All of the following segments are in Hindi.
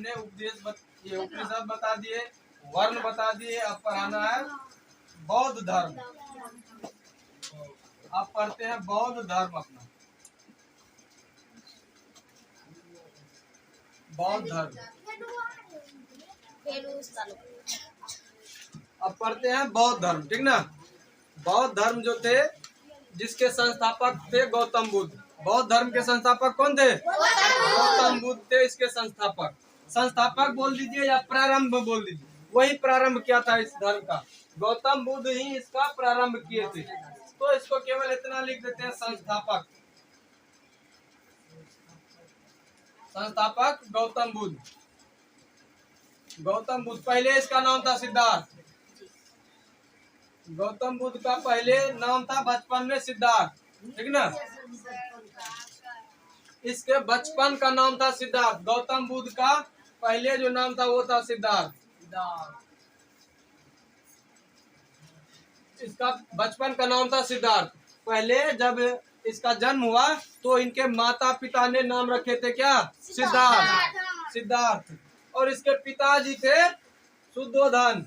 हमने ये उपनिषद बता दिए, वर्ण बता दिए। अब पढ़ाना है बौद्ध धर्म। आप पढ़ते हैं बौद्ध धर्म अपना, बौद्ध धर्म। अब पढ़ते हैं बौद्ध धर्म, ठीक ना। बौद्ध धर्म जो थे, जिसके संस्थापक थे गौतम बुद्ध। बौद्ध धर्म के संस्थापक कौन थे? गौतम बुद्ध थे इसके संस्थापक। संस्थापक बोल दीजिए या प्रारंभ बोल दीजिए, वही प्रारंभ किया था इस धर्म का। गौतम बुद्ध ही इसका प्रारंभ किए थे, तो इसको केवल इतना लिख देते हैं संस्थापक। संस्थापक गौतम बुद्ध। गौतम बुद्ध, पहले इसका नाम था सिद्धार्थ। गौतम बुद्ध का पहले नाम था बचपन में सिद्धार्थ, ठीक ना। इसके बचपन का नाम था सिद्धार्थ। गौतम बुद्ध का पहले जो नाम था वो था सिद्धार्थ। इसका बचपन का नाम था सिद्धार्थ। पहले जब इसका जन्म हुआ तो इनके माता पिता ने नाम रखे थे क्या? सिद्धार्थ। सिद्धार्थ। और इसके पिताजी थे शुद्धोधन।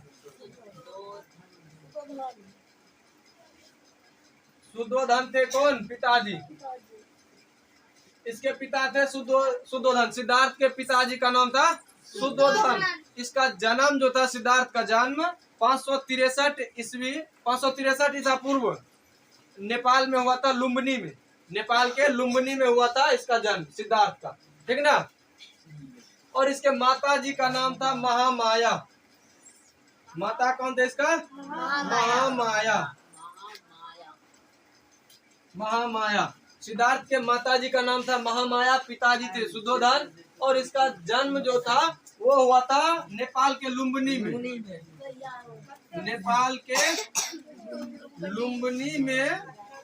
शुद्धोधन थे कौन? पिताजी। इसके पिता थे शुद्धोधन। सिद्धार्थ के पिताजी का नाम था शुद्धोधन। इसका जन्म जो था, सिद्धार्थ का जन्म 563 ईस्वी, 563 ईसा पूर्व नेपाल में हुआ था, लुम्बिनी में। नेपाल के लुम्बिनी में हुआ था इसका जन्म सिद्धार्थ का, ठीक ना। और इसके माता जी का नाम था महामाया। माता कौन थे इसका? महामाया। महामाया। सिद्धार्थ के माता जी का नाम था महामाया, पिताजी थे शुद्धोधन। और इसका जन्म जो था वो हुआ था नेपाल के लुम्बिनी में। नेपाल के लुम्बिनी में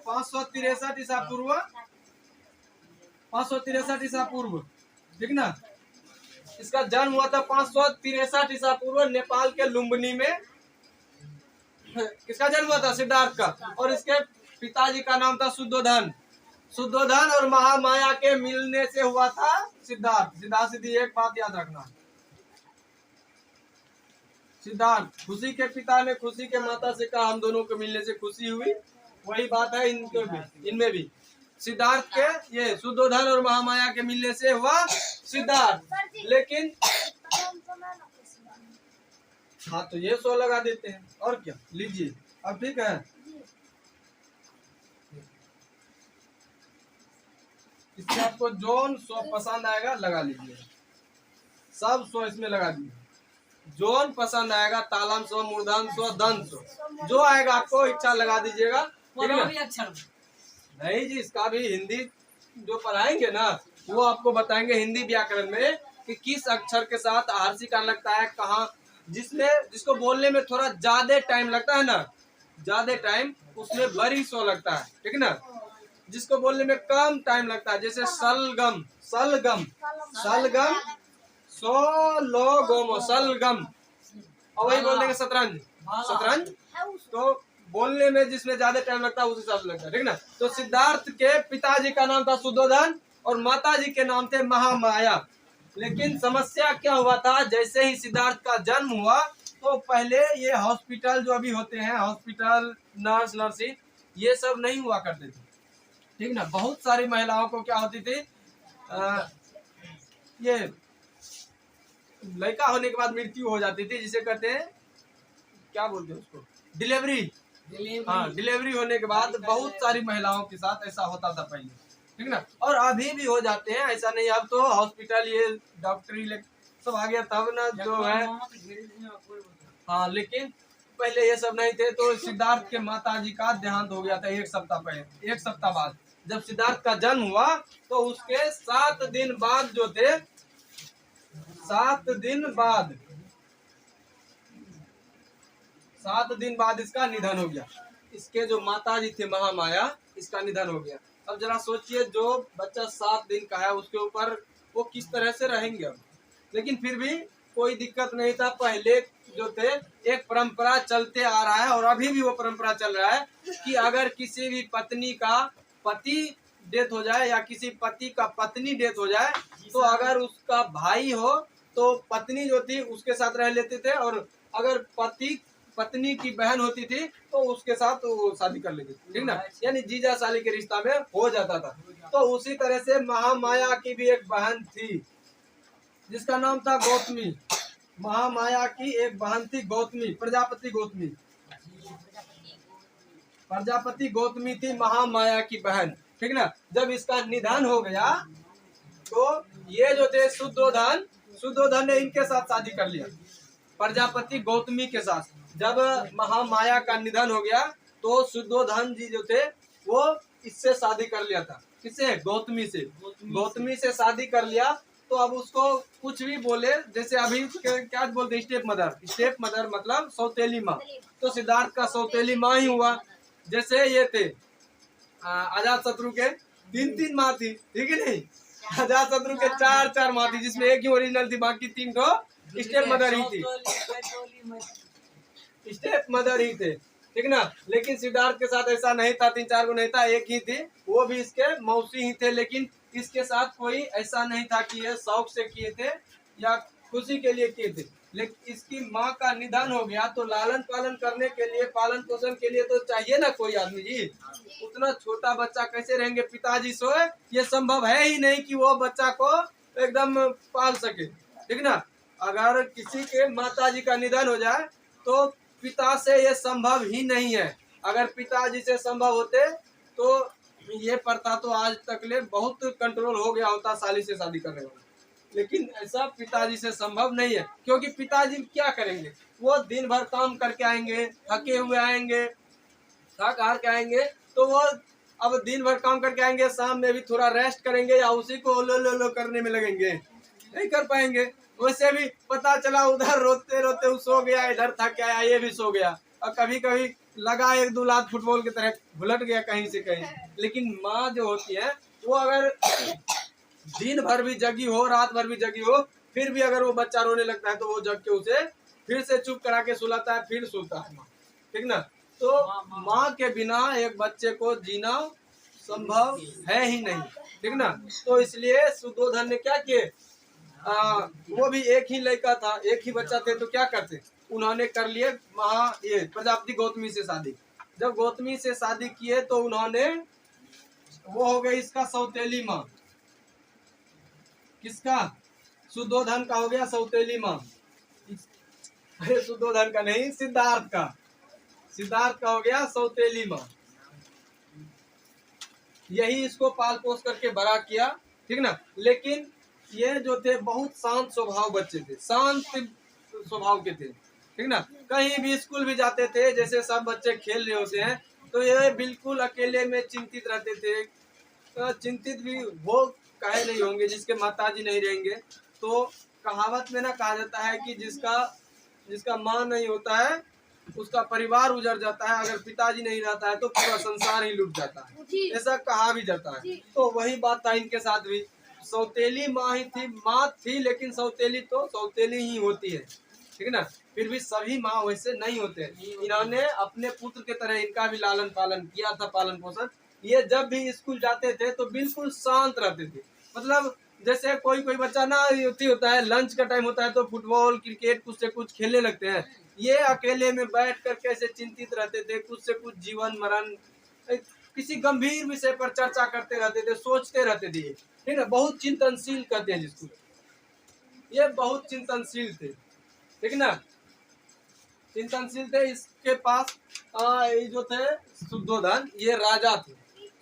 563 ईसा पूर्व, 563 ईसा पूर्व, ठीक ना। इसका जन्म हुआ था 563 ईसा पूर्व नेपाल के लुम्बिनी में। किसका जन्म हुआ था? सिद्धार्थ का। और इसके पिताजी का नाम था शुद्धोधन। शुद्धोधन और महामाया के मिलने से हुआ था सिद्धार्थ। सिद्धार्थ सिद्धि, एक बात याद रखना, सिद्धार्थ खुशी के पिता ने खुशी के माता से कहा हम दोनों को मिलने से खुशी हुई, वही बात है इनमें भी। सिद्धार्थ के, ये शुद्धोधन और महामाया के मिलने से हुआ सिद्धार्थ। लेकिन हाँ, तो ये 100 लगा देते हैं और क्या, लीजिए अब, ठीक है। इससे आपको जोन 100 पसंद आएगा लगा लीजिए, सब 100 इसमें लगा दीजिए। जोन पसंद आएगा, तालम 100, मूर्धन 100, दंत 100, जो आएगा आपको इच्छा लगा दीजिएगा। अक्षर नहीं जी, इसका भी हिंदी जो पढ़ाएंगे ना वो आपको बताएंगे हिंदी व्याकरण में कि किस अक्षर के साथ आरसी का लगता है, कहाँ, जिसको बोलने में थोड़ा ज्यादा टाइम लगता है ना, ज्यादा टाइम, उसमें बड़ी 100 लगता है, ठीक ना। जिसको बोलने में कम टाइम लगता है, जैसे सलगम, सलगम, सलगम, सोलोगोमो, सलगम। और वही बोल देंगे शतरंज, शतरंज, तो बोलने में जिसमें ज्यादा टाइम लगता है उस हिसाब से लगता है, ठीक ना। तो सिद्धार्थ के पिताजी का नाम था शुद्धोधन और माताजी के नाम थे महामाया। लेकिन समस्या क्या हुआ था, जैसे ही सिद्धार्थ का जन्म हुआ तो पहले ये हॉस्पिटल जो अभी होते हैं, हॉस्पिटल, नर्स, नर्सिंग, ये सब नहीं हुआ करते थे, ठीक ना। बहुत सारी महिलाओं को क्या होती थी, ये लड़का होने के बाद मृत्यु हो जाती थी, जिसे कहते हैं, क्या बोलते हैं उसको, डिलीवरी। हाँ, डिलीवरी होने के बाद बहुत सारी महिलाओं के साथ ऐसा होता था पहले, ठीक ना। और अभी भी हो जाते हैं, ऐसा नहीं। अब तो हॉस्पिटल, ये डॉक्टरी सब आ गया तब ना जो है। हाँ, लेकिन पहले ये सब नहीं थे। तो सिद्धार्थ के माताजी का देहांत हो गया था 1 सप्ताह पहले, 1 सप्ताह बाद जब सिद्धार्थ का जन्म हुआ तो उसके 7 दिन बाद जो थे, 7 दिन बाद, 7 दिन बाद इसका निधन हो गया। इसके जो माताजी थे महामाया, इसका निधन हो गया। अब जरा सोचिए, जो बच्चा 7 दिन का है उसके ऊपर वो किस तरह से रहेंगे। लेकिन फिर भी कोई दिक्कत नहीं था। पहले जो थे एक परंपरा चलते आ रहा है और अभी भी वो परंपरा चल रहा है कि अगर किसी भी पत्नी का पति डेथ हो जाए या किसी पति का पत्नी डेथ हो जाए, तो अगर उसका भाई हो तो पत्नी जो थी उसके साथ रह लेते थे, और अगर पत्नी की बहन होती थी तो उसके साथ वो शादी कर लेती थी, ठीक ना, यानी जीजा साली के रिश्ता में हो जाता था। तो उसी तरह से महामाया की भी एक बहन थी जिसका नाम था गौतमी। महामाया की एक बहन थी गौतमी, प्रजापति गौतमी थी महामाया की बहन, ठीक ना। जब इसका निधन हो गया तो ये जो थे शुद्धोधन ने इनके साथ शादी कर लिया, प्रजापति गौतमी के साथ। जब महामाया का निधन हो गया तो शुद्धोधन जी जो थे वो इससे शादी कर लिया था। किससे? गौतमी से शादी कर लिया। तो अब उसको कुछ भी बोले, जैसे अभी क्या बोलते, स्टेप मदर मतलब सौतेली माँ। तो सिद्धार्थ का सौतेली माँ ही हुआ। जैसे ये थे अजात शत्रु के 3 माँ थी, ठीक है नहीं, अजात शत्रु के 4 माँ थी, जिसमें एक ही ओरिजिनल थी, बाकी 3 तो स्टेप मदर ही थी, स्टेप मदर ही थे, ठीक ना। लेकिन सिद्धार्थ के साथ ऐसा नहीं था, 3-4 को नहीं था, एक ही थी, वो भी इसके मौसी ही थे। लेकिन इसके साथ कोई ऐसा नहीं था कि ये शौक से किए थे या खुशी के लिए किए थे। लेकिन इसकी माँ का निधन हो गया तो लालन पालन करने के लिए, पालन पोषण के लिए तो चाहिए ना कोई आदमी जी। उतना छोटा बच्चा कैसे रहेंगे पिताजी सोए, ये संभव है ही नहीं कि वो बच्चा को एकदम पाल सके, ठीक ना। अगर किसी के माताजी का निधन हो जाए तो पिता से ये संभव ही नहीं है। अगर पिताजी से संभव होते तो ये प्रथा तो आज तक ले बहुत कंट्रोल हो गया होता साली से शादी करने वाला। लेकिन ऐसा पिताजी से संभव नहीं है, क्योंकि पिताजी क्या करेंगे, वो दिन भर काम करके आएंगे, थके हुए आएंगे, थक हार के आएंगे, तो वो अब दिन भर काम करके आएंगे, शाम में भी थोड़ा रेस्ट करेंगे या उसी को लो लो लो करने में लगेंगे, नहीं कर पाएंगे। वैसे भी पता चला उधर रोते रोते वो सो गया, इधर थक आया ये भी सो गया, और कभी कभी लगा 1-2 लात फुटबॉल की तरह भुलट गया कहीं से कहीं। लेकिन माँ जो होती है वो अगर दिन भर भी जगी हो, रात भर भी जगी हो, फिर भी अगर वो बच्चा रोने लगता है तो वो जग के उसे फिर से चुप करा के सुलाता है, फिर सोता है माँ, ठीक ना। तो माँ के बिना एक बच्चे को जीना संभव है ही नहीं, ठीक ना। तो इसलिए शुद्धोधन ने क्या किए, वो भी एक ही लड़का था, एक ही बच्चा थे, तो क्या करते, उन्होंने कर लिए ये प्रजापति गौतमी से शादी। जब गौतमी से शादी किए तो उन्होंने, वो हो गई इसका सौतेली माँ, किसका, शुद्धोधन का हो गया सौतेली माँ। अरे शुद्धोधन का नहीं, सिद्धार्थ का हो गया सौतेली माँ। यही इसको पाल पोस करके बड़ा किया, ठीक ना। लेकिन ये जो थे बहुत शांत स्वभाव बच्चे थे, शांत स्वभाव के थे, ठीक ना। कहीं भी स्कूल भी जाते थे, जैसे सब बच्चे खेल रहे होते हैं, तो ये बिल्कुल अकेले में चिंतित रहते थे। तो चिंतित भी वो काहे नहीं होंगे जिसके माताजी नहीं रहेंगे। तो कहावत में ना कहा जाता है कि जिसका माँ नहीं होता है उसका परिवार उजड़ जाता है, अगर पिताजी नहीं रहता है तो पूरा संसार ही लुट जाता है, ऐसा कहा भी जाता है। तो वही बात था इनके साथ भी, सौतेली माँ ही थी, माँ थी लेकिन सौतेली तो सौतेली ही होती है, ठीक है ना। फिर भी सभी माँ वैसे नहीं होते। इन्होंने अपने पुत्र के तरह इनका भी लालन पालन किया था, पालन पोषण। ये जब भी स्कूल जाते थे तो बिल्कुल शांत रहते थे। मतलब जैसे कोई बच्चा ना होता है, लंच का टाइम होता है तो फुटबॉल क्रिकेट कुछ से कुछ खेलने लगते हैं, ये अकेले में बैठ कर कैसे चिंतित रहते थे, कुछ से कुछ जीवन मरण किसी गंभीर विषय पर चर्चा करते रहते थे, सोचते रहते थे, ठीक है। बहुत चिंतनशील कहते हैं जिसको, ये बहुत चिंतनशील थे, ठीक ना, चिंतनशील थे। इसके पास ये जो थे शुद्धोधन, ये राजा थे,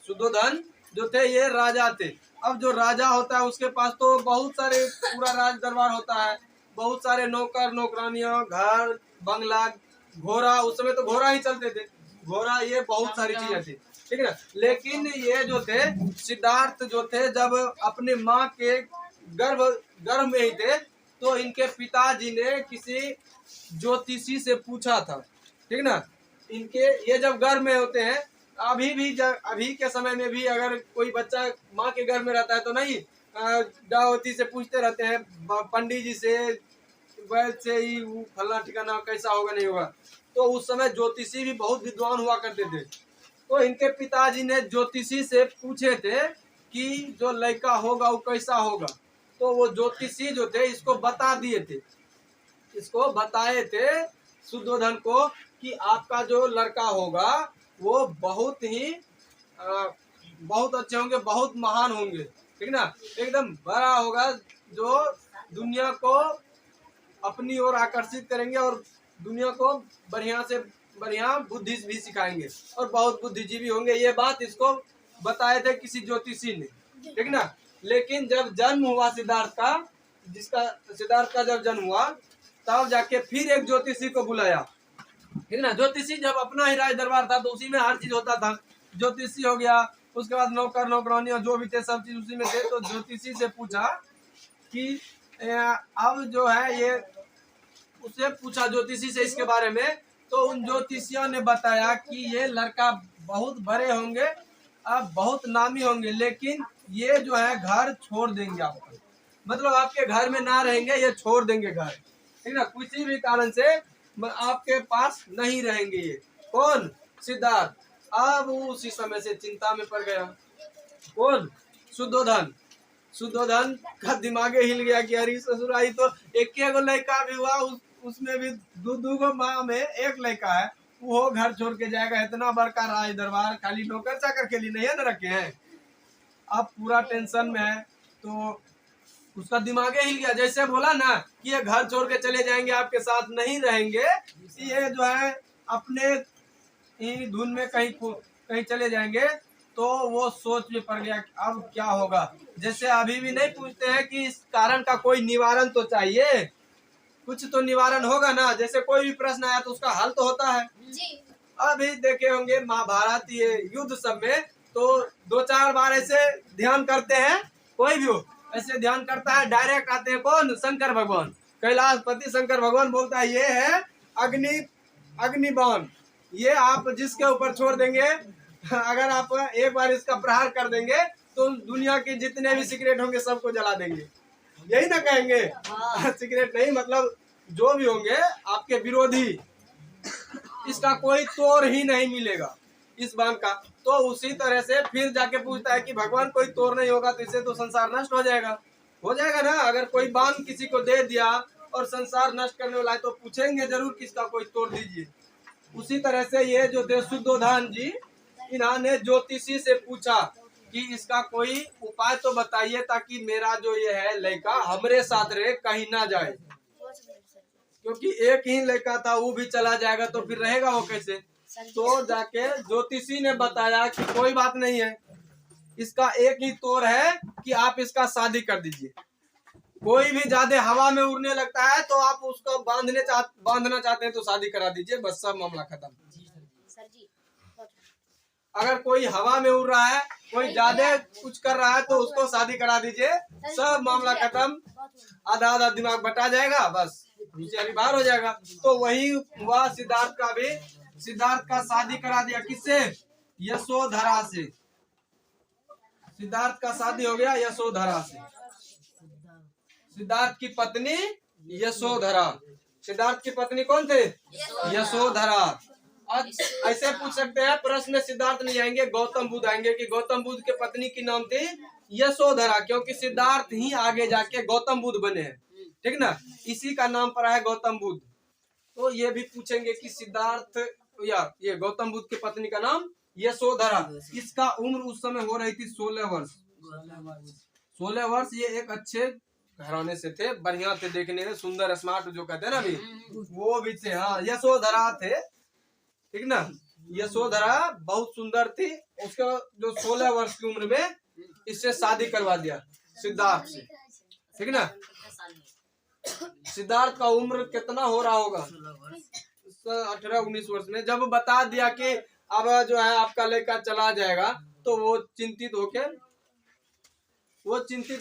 शुद्धोधन जो थे ये राजा थे। अब जो राजा होता है उसके पास तो बहुत सारे पूरा राज दरबार होता है, बहुत सारे नौकर नौकरानियां, घर बंगला, घोड़ा, उस समय तो घोड़ा ही चलते थे, घोड़ा, ये बहुत सारी चीजें थी, ठीक है ना। लेकिन ये जो थे सिद्धार्थ जो थे जब अपने माँ के गर्भ में ही थे तो इनके पिताजी ने किसी ज्योतिषी से पूछा था, ठीक ना। इनके ये जब गर्भ में होते हैं, अभी के समय में भी अगर कोई बच्चा माँ के गर्भ में रहता है तो नहीं दावती से पूछते रहते हैं, पंडित जी से, वैद्य से ही फलना ठिकाना कैसा होगा नहीं होगा। तो उस समय ज्योतिषी भी बहुत विद्वान हुआ करते थे। तो इनके पिताजी ने ज्योतिषी से पूछे थे कि जो लड़का होगा वो कैसा होगा। तो वो ज्योतिषी जो थे इसको बता दिए थे, इसको बताए थे शुद्धोधन को कि आपका जो लड़का होगा वो बहुत ही बहुत अच्छे होंगे, बहुत महान होंगे, ठीक ना, एकदम बड़ा होगा, जो दुनिया को अपनी ओर आकर्षित करेंगे और दुनिया को बढ़िया से बढ़िया बुद्धि भी सिखाएंगे और बहुत बुद्धिजीवी होंगे। ये बात इसको बताए थे किसी ज्योतिषी ने, ठीक ना। लेकिन जब जन्म हुआ सिद्धार्थ का, सिद्धार्थ का जब जन्म हुआ तब जाके फिर एक ज्योतिषी को बुलाया, ठीक ना। ज्योतिषी जब अपना ही राज दरबार था तो उसी में हर चीज होता था। ज्योतिषी हो गया, उसके बाद नौकर नौकरानी जो भी थे सब चीज उसी में थे। तो ज्योतिषी से पूछा कि अब जो है ये, उससे पूछा ज्योतिषी से इसके बारे में, तो उन ज्योतिषियों ने बताया कि ये लड़का बहुत बड़े होंगे, अब बहुत नामी होंगे, लेकिन ये जो है घर छोड़ देंगे आपको, मतलब आपके घर में ना रहेंगे, ये छोड़ देंगे घर, ठीक ना, किसी भी कारण से आपके पास नहीं रहेंगे। ये कौन? सिद्धार्थ। अब वो उसी समय से चिंता में पड़ गया। कौन? शुद्धोधन। शुद्धोधन का दिमागे हिल गया कि अरे ससुराई तो एक लड़का भी हुआ, उसमें भी दो गो माँ में एक लड़का है, वो घर छोड़ के जाएगा, इतना बड़का राज दरबार खाली नौकर चाकर के लिए नहीं है ना रखे हैं। अब पूरा टेंशन में है, तो उसका दिमागे हिल गया। जैसे बोला ना कि ये घर छोड़ के चले जाएंगे, आपके साथ नहीं रहेंगे, ये जो है अपने ही धुन में कहीं कहीं चले जाएंगे, तो वो सोच में पड़ गया कि अब क्या होगा। जैसे अभी भी नहीं पूछते हैं कि इस कारण का कोई निवारण तो चाहिए, कुछ तो निवारण होगा ना, जैसे कोई भी प्रश्न आया तो उसका हल तो होता है जी। अभी देखे होंगे महाभारत ये युद्ध सब में, तो 2-4 बार ऐसे ध्यान करते हैं, कोई भी हो ऐसे ध्यान करता है, डायरेक्ट आते हैं कौन? शंकर भगवान, कैलाशपति शंकर भगवान बोलता है ये है अग्निबाण, ये आप जिसके ऊपर छोड़ देंगे, अगर आप एक बार इसका प्रहार कर देंगे तो दुनिया के जितने भी सिगरेट होंगे सबको जला देंगे, यही ना कहेंगे? सिगरेट नहीं, मतलब जो भी होंगे आपके विरोधी, इसका कोई तोड़ ही नहीं मिलेगा इस बाण का। तो उसी तरह से फिर जाके पूछता है कि भगवान कोई तोड़ नहीं होगा तो इससे तो संसार नष्ट हो जाएगा ना। अगर कोई बाण किसी को दे दिया और संसार नष्ट करने वाला है तो पूछेंगे जरूर किसका कोई तोड़ दीजिए। उसी तरह से ये जो थे शुद्धोधन जी, इन्होंने ज्योतिषी से पूछा कि इसका कोई उपाय तो बताइए ताकि मेरा जो ये है लड़का हमरे साथ रहे, कहीं ना जाए, क्योंकि एक ही लड़का था, वो भी चला जाएगा तो फिर रहेगा वो कैसे। तो जाके ज्योतिषी ने बताया कि कोई बात नहीं है, इसका एक ही तोड़ है कि आप इसका शादी कर दीजिए। कोई भी ज्यादा हवा में उड़ने लगता है तो आप उसको बांधना चाहते हैं तो शादी करा दीजिए, बस सब मामला खत्म। अगर कोई हवा में उड़ रहा है, कोई ज्यादा कुछ कर रहा है तो उसको शादी करा दीजिए, सब मामला खत्म, आधा आधा दिमाग बटा जाएगा, बस बाहर हो जाएगा। तो वही हुआ सिद्धार्थ का भी। सिद्धार्थ का शादी करा दिया किससे? यशोधरा से। सिद्धार्थ का शादी हो गया यशोधरा से, सिद्धार्थ की पत्नी यशोधरा। सिद्धार्थ की पत्नी कौन थे? यशोधरा। ऐसे पूछ सकते हैं प्रश्न में, सिद्धार्थ नहीं आएंगे, गौतम बुद्ध आएंगे कि गौतम बुद्ध के पत्नी की नाम थी यशोधरा, क्योंकि सिद्धार्थ ही आगे जाके गौतम बुद्ध बने हैं, ठीक ना, इसी का नाम पड़ा है गौतम बुद्ध। तो ये भी पूछेंगे कि सिद्धार्थ या ये गौतम बुद्ध की पत्नी का नाम यशोधरा, इसका उम्र उस समय हो रही थी 16 वर्ष। 16 वर्ष। ये एक अच्छे घराने से थे, बढ़िया थे देखने में, सुंदर स्मार्ट जो कहते हैं ना अभी, वो भी थे। हाँ, यशोधरा थे, ठीक ना। यशोधरा बहुत सुंदर थी। उसका जो 16 वर्ष की उम्र में इससे शादी करवा दिया सिद्धार्थ से, ठीक ना। सिद्धार्थ का उम्र कितना हो रहा होगा? 18-19 वर्ष में। जब बता दिया कि अब जो है आपका लड़का चला जाएगा, तो वो चिंतित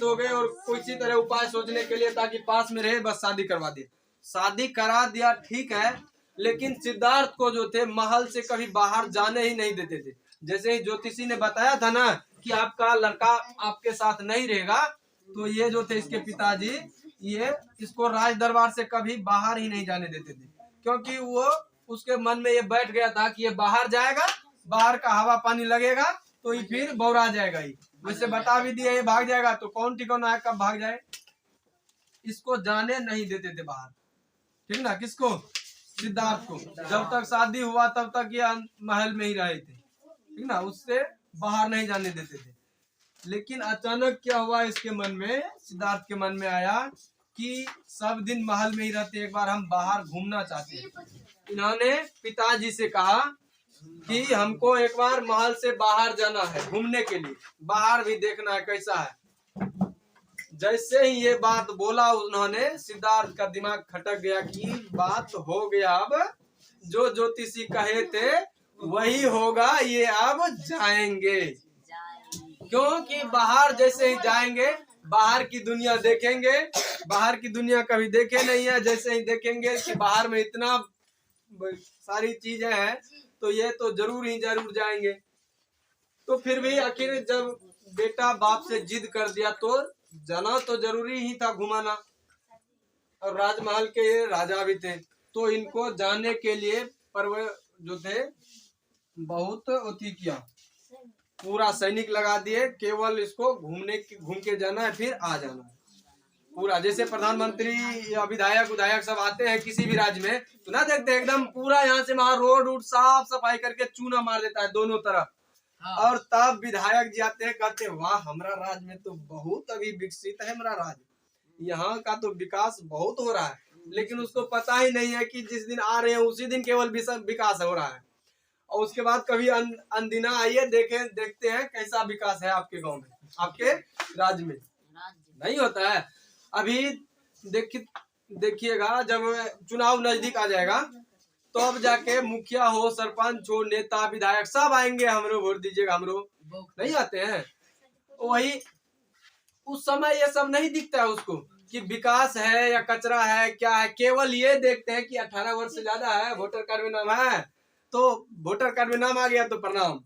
हो गए और किसी तरह उपाय सोचने के लिए ताकि पास में रहे, बस शादी करवा दी। शादी करा दिया, ठीक है, लेकिन सिद्धार्थ को जो थे महल से कभी बाहर जाने ही नहीं देते थे। जैसे ही ज्योतिषी ने बताया था ना कि आपका लड़का आपके साथ नहीं रहेगा, तो ये जो थे इसके पिताजी, ये इसको राज दरबार से कभी बाहर ही नहीं जाने देते थे, क्योंकि वो उसके मन में ये बैठ गया था कि ये बाहर जाएगा, बाहर का हवा पानी लगेगा तो ये फिर बौरा जाएगा। ही वैसे बता भी दिया ये भाग जाएगा, तो कौन ठिकाना है कब भाग जाए। इसको जाने नहीं देते थे बाहर, ठीक ना। किसको? सिद्धार्थ को। जब तक शादी हुआ तब तक ये महल में ही रहे थे, ठीक ना, उससे बाहर नहीं जाने देते थे। लेकिन अचानक क्या हुआ, इसके मन में, सिद्धार्थ के मन में आया कि सब दिन महल में ही रहते, एक बार हम बाहर घूमना चाहते हैं। इन्होंने पिताजी से कहा कि हमको एक बार महल से बाहर जाना है घूमने के लिए, बाहर भी देखना है कैसा है। जैसे ही ये बात बोला उन्होंने, सिद्धार्थ का दिमाग खटक गया कि बात हो गया, अब जो ज्योतिषी कहे थे वही होगा, ये अब जाएंगे। क्योंकि बाहर जैसे ही जाएंगे बाहर की दुनिया देखेंगे, बाहर की दुनिया कभी देखे नहीं है, जैसे ही देखेंगे कि बाहर में इतना सारी चीजें हैं तो ये तो जरूर जाएंगे। तो फिर भी आखिर जब बेटा बाप से जिद कर दिया तो जाना तो जरूरी ही था, घुमाना। और राजमहल के ये राजा भी थे, तो इनको जाने के लिए पर्व जो थे बहुत अति किया, पूरा सैनिक लगा दिए, केवल इसको घूम के जाना है, फिर आ जाना है पूरा। जैसे प्रधानमंत्री या विधायक सब आते हैं किसी भी राज्य में, तो ना देखते एकदम पूरा यहाँ से वहां रोड साफ सफाई करके चूना मार देता है दोनों तरफ। और तब विधायक जी आते हैं, कहते हैं वाह हमारा राज्य में तो बहुत अभी विकसित है, हमारा राज्य, यहाँ का तो विकास बहुत हो रहा है। लेकिन उसको पता ही नहीं है कि जिस दिन आ रहे हैं उसी दिन केवल विकास हो रहा है, और उसके बाद कभी अनदिना आइए देखते हैं कैसा विकास है आपके गांव में, आपके राज्य में। नहीं होता है। अभी देखिएगा जब चुनाव नजदीक आ जाएगा तो अब जाके मुखिया हो, सरपंच हो, नेता विधायक सब आएंगे, हमरो वोट दीजिएगा, हमरो नहीं आते हैं। वही उस समय ये सब नहीं दिखता है उसको कि विकास है या कचरा है क्या है, केवल ये देखते हैं कि 18 वर्ष से ज्यादा है, वोटर कार्ड में नाम है, तो वोटर कार्ड में नाम आ गया तो प्रणाम,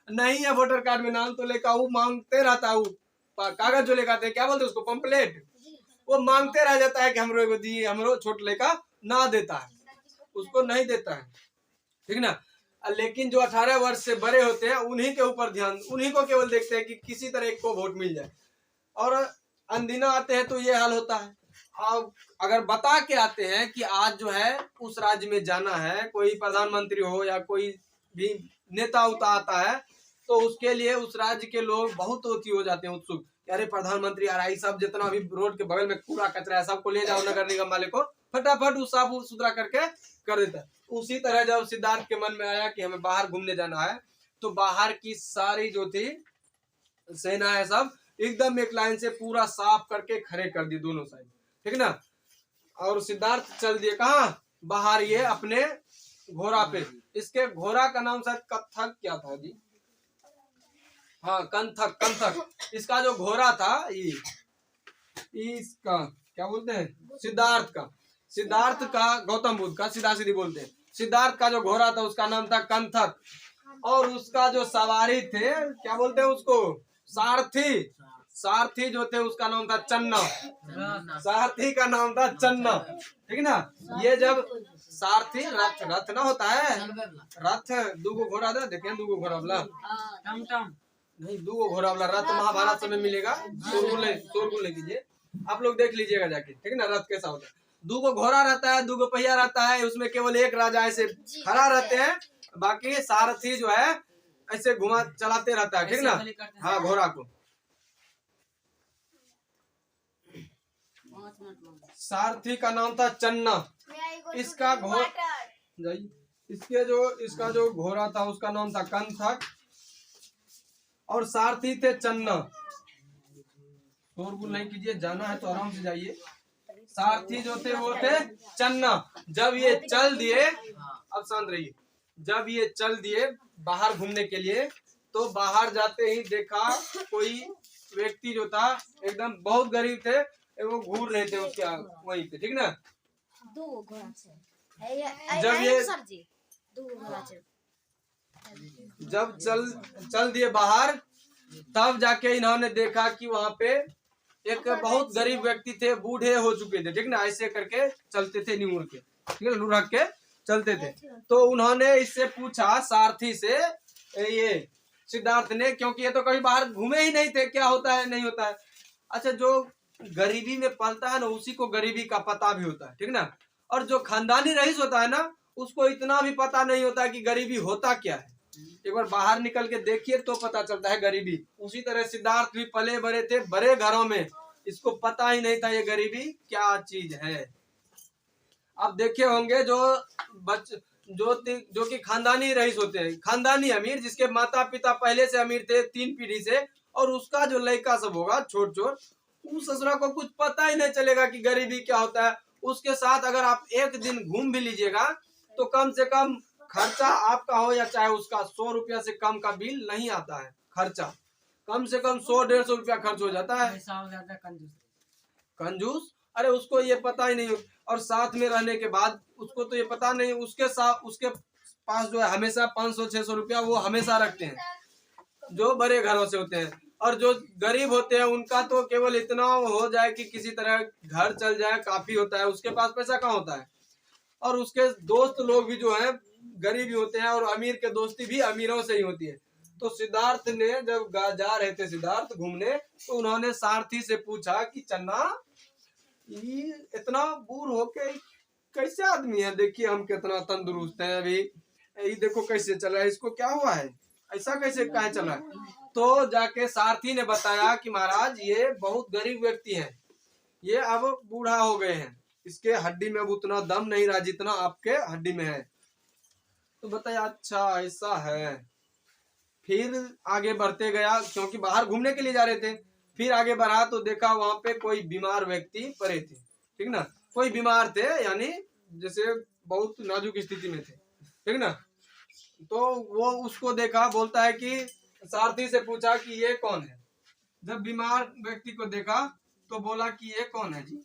नहीं है वोटर कार्ड में नाम तो लेकर वो मांगते रहता है, वो कागज जो लेकर आते क्या बोलते उसको, पंपलेट, वो मांगते रह जाता है कि हमरो को दी, हमरो छोट लेका ना देता है, उसको नहीं देता है, ठीक ना। लेकिन जो 18 वर्ष से बड़े होते हैं उन्हीं के ऊपर ध्यान, उन्हीं को केवल देखते हैं कि किसी तरह को वोट मिल जाए। और अनदिना आते हैं तो ये हाल होता है। अब अगर बता के आते हैं कि आज जो है उस राज्य में जाना है, कोई प्रधानमंत्री हो या कोई भी नेता उता आता है, तो उसके लिए उस राज्य के लोग बहुत हो जाते हैं उत्सुक, अरे प्रधानमंत्री आ रहा है, सब जितना भी रोड के बगल में कूड़ा कचरा है सबको ले जाओ नगर निगम वाले को, फटाफट उस साफ सुथरा करके कर देता है। उसी तरह जब सिद्धार्थ के मन में आया कि हमें बाहर घूमने जाना है, तो बाहर की सारी जो थी सेना है सब एकदम एक लाइन से पूरा साफ करके खड़े कर दी दोनों साइड, ठीक ना। और सिद्धार्थ चल दिए कहाँ, बाहर, ये अपने घोड़ा पे। इसके घोड़ा का नाम शायद कत्थक क्या था जी, हाँ कंथक। इसका जो घोड़ा था ये इसका क्या बोलते हैं, सिद्धार्थ का गौतम बुद्ध का सीधा सीधी बोलते हैं, सिद्धार्थ का जो घोड़ा था उसका नाम था कंथक, और उसका जो सवारी थे क्या बोलते हैं उसको, सारथी जो थे उसका नाम था चन्ना, सारथी का नाम था चन्ना, ठीक ना। ये जब सारथी रथ ना होता है, रथ दूगो घोड़ा था, देखे दूगो घोड़ा वाला नहीं, दूगो घोड़ा वाला रथ महाभारत में मिलेगा, शोरगुल ले कीजिए, आप लोग देख लीजिएगा जाके, ठीक है ना। रथ कैसा होता है, दूगो घोड़ा रहता है, दूगो पहिया रहता है, उसमें केवल एक राजा ऐसे खड़ा रहते हैं, बाकी सारथी जो है ऐसे घुमा चलाते रहता है, ठीक ना। हाँ घोड़ा को सारथी का नाम था चन्ना, इसका इसका जो घोड़ा था उसका नाम था कंथक, और सारथी थे चन्ना। शोरगुल नहीं कीजिए, जाना है तो आराम से जाइए। सारथी जो थे वो थे चन्ना। जब ये चल दिए, अब शांत रहिए, जब ये चल दिए बाहर घूमने के लिए, तो बाहर जाते ही देखा कोई व्यक्ति जो था एकदम बहुत गरीब थे, वो घूर रहे थे उसके वहीं पे, ठीक ना। जब चल दिए बाहर, तब जाके इन्होंने देखा कि वहां पे एक बहुत गरीब व्यक्ति थे, बूढ़े हो चुके थे, ठीक ना, ऐसे करके चलते थे निमुड़ के, ठीक है, लुढ़क के चलते थे। तो उन्होंने इससे पूछा, सारथी से, ये सिद्धार्थ ने, क्योंकि ये तो कभी बाहर घूमे ही नहीं थे, क्या होता है नहीं होता है। अच्छा, जो गरीबी में पलता है ना, उसी को गरीबी का पता भी होता है, ठीक ना। और जो खानदानी रईस होता है ना, उसको इतना भी पता नहीं होता कि गरीबी होता क्या है। एक बार बाहर निकल के देखिए तो पता चलता है गरीबी। उसी तरह सिद्धार्थ भी पले बड़े थे बड़े घरों में, इसको पता ही नहीं था ये गरीबी क्या चीज है। आप देखे होंगे जो कि खानदानी रईस होते हैं, खानदानी अमीर, जिसके माता पिता पहले से अमीर थे 3 पीढ़ी से, और उसका जो लड़का सब होगा छोट छोट, उस ससुरा को कुछ पता ही नहीं चलेगा कि गरीबी क्या होता है। उसके साथ अगर आप एक दिन घूम भी लीजिएगा तो कम से कम खर्चा आपका हो या चाहे उसका, 100 रुपया से कम का बिल नहीं आता है। खर्चा कम से कम 100-150 रुपया खर्च हो जाता है। कंजूस, अरे उसको ये पता ही नहीं। और साथ में रहने के बाद उसको तो ये पता नहीं, उसके साथ उसके पास जो है हमेशा 500-600 रुपया वो हमेशा रखते हैं, जो बड़े घरों से होते हैं। और जो गरीब होते हैं उनका तो केवल इतना हो जाए कि किसी तरह घर चल जाए काफी होता है, उसके पास पैसा कहाँ होता है। और उसके दोस्त लोग भी जो है गरीब ही होते हैं, और अमीर के दोस्ती भी अमीरों से ही होती है। तो सिद्धार्थ ने जब जा रहे थे सिद्धार्थ घूमने, तो उन्होंने सारथी से पूछा कि चन्ना, ये इतना बूढ़ होके कैसे आदमी है, देखिए हम कितना तंदुरुस्त है अभी, ये देखो कैसे चल रहा है, इसको क्या हुआ है, ऐसा कैसे कहाँ चला है। तो जाके सारथी ने बताया कि महाराज ये बहुत गरीब व्यक्ति है, ये अब बूढ़ा हो गए हैं, इसके हड्डी में अब उतना दम नहीं रहा जितना आपके हड्डी में है। तो बताया अच्छा ऐसा है। फिर आगे बढ़ते गया, क्योंकि बाहर घूमने के लिए जा रहे थे। फिर आगे बढ़ा तो देखा वहां पे कोई बीमार व्यक्ति पड़े थे, ठीक ना, कोई बीमार थे, यानी जैसे बहुत नाजुक स्थिति में थे, ठीक ना। तो वो उसको देखा, बोलता है कि सारथी से पूछा कि ये कौन है। जब बीमार व्यक्ति को देखा तो बोला कि ये कौन है जी,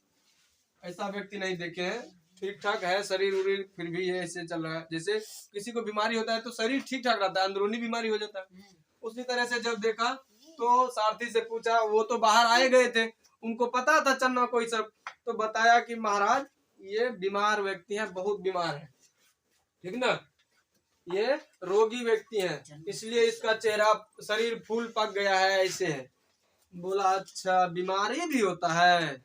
ऐसा व्यक्ति नहीं देखे हैं, ठीक ठाक है शरीर उरीर, फिर भी ये ऐसे चल रहा है। जैसे किसी को बीमारी होता है तो शरीर ठीक ठाक रहता है, अंदरूनी बीमारी हो जाता है, उसी तरह से जब देखा तो सारथी से पूछा, वो तो बाहर आए गए थे, उनको पता था चन्ना कोई सब, तो बताया कि महाराज ये बीमार व्यक्ति है, बहुत बीमार है, ठीक ना, ये रोगी व्यक्ति है, इसलिए इसका चेहरा शरीर फूल पक गया है, ऐसे है। बोला अच्छा बीमारी भी होता है।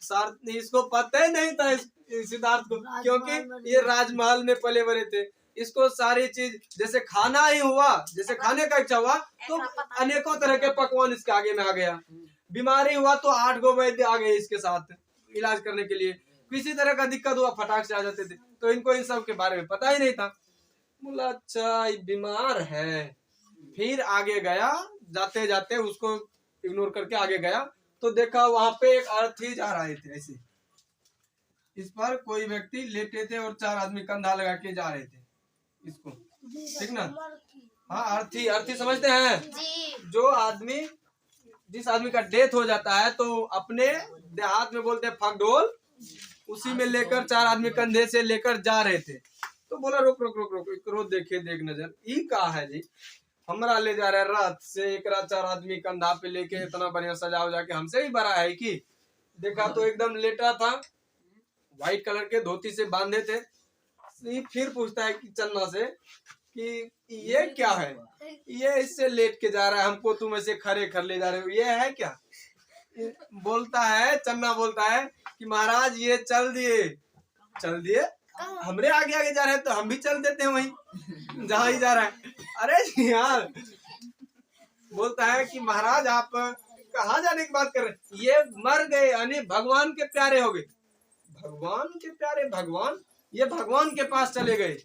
सारथी, इसको पता ही नहीं था सिद्धार्थ को, क्योंकि ये राजमहल में पले बड़े थे, इसको सारी चीज, जैसे खाना ही हुआ, जैसे खाने का इच्छा हुआ तो अनेकों तरह के पकवान इसके आगे में आ गया, बीमारी हुआ तो 8 गो वैद्य आ गए इसके साथ इलाज करने के लिए, किसी तरह का दिक्कत हुआ फटाक से आ जाते थे। तो इनको इन सब के बारे में पता ही नहीं था। बोला अच्छा ये बीमार है। फिर आगे गया, जाते जाते उसको इग्नोर करके आगे गया तो देखा वहां पे एक अर्थी जा रहे थे, ऐसे इस पर कोई व्यक्ति लेटे थे और 4 आदमी कंधा लगा के जा रहे थे इसको, ठीक ना। हाँ अर्थी, अर्थी समझते हैं, जो आदमी, जिस आदमी का डेथ हो जाता है तो अपने देहात में बोलते हैं फगडोल, उसी में लेकर 4 आदमी कंधे से लेकर जा रहे थे। तो बोला रोक रोक रोक रोक, रोक देखे देख नजर, ई कहा है जी, हमरा ले जा रहे रथ से, एक 4 आदमी कंधा पे लेके, इतना बढ़िया सजा उजा के, हमसे भी बड़ा है कि। देखा तो एकदम लेटा था, व्हाइट कलर के धोती से बांधे थे। फिर पूछता है कि चन्ना से कि ये क्या है, ये इससे लेट के जा रहा है, हमको तुम ऐसे खड़े कर ले जा रहे हो, ये है क्या। बोलता है, चन्ना बोलता है कि महाराज ये चल दिए, हमरे आगे आगे जा रहे हैं तो हम भी चल देते हैं वहीं जहाँ ही जा रहा है। अरे यार, बोलता है कि महाराज आप कहाँ जाने की बात कर रहे हैं, ये मर गए यानी भगवान के प्यारे हो गए। भगवान के प्यारे, भगवान, ये भगवान के पास चले गए।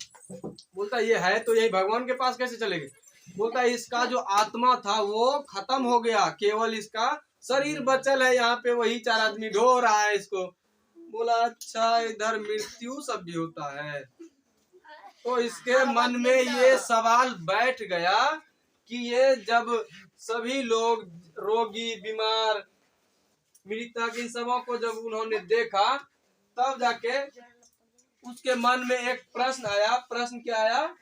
बोलता ये है तो यही भगवान के पास कैसे चले गए। बोलता है इसका जो आत्मा था वो खत्म हो गया, केवल इसका शरीर बचल है, यहाँ पे वही 4 आदमी ढो रहा है इसको। बोला अच्छा इधर मृत्यु सब भी होता है। तो इसके मन में ये सवाल बैठ गया कि ये जब सभी लोग रोगी बीमार मृतक इन सबों को जब उन्होंने देखा, तब जाके उसके मन में एक प्रश्न आया। प्रश्न क्या आया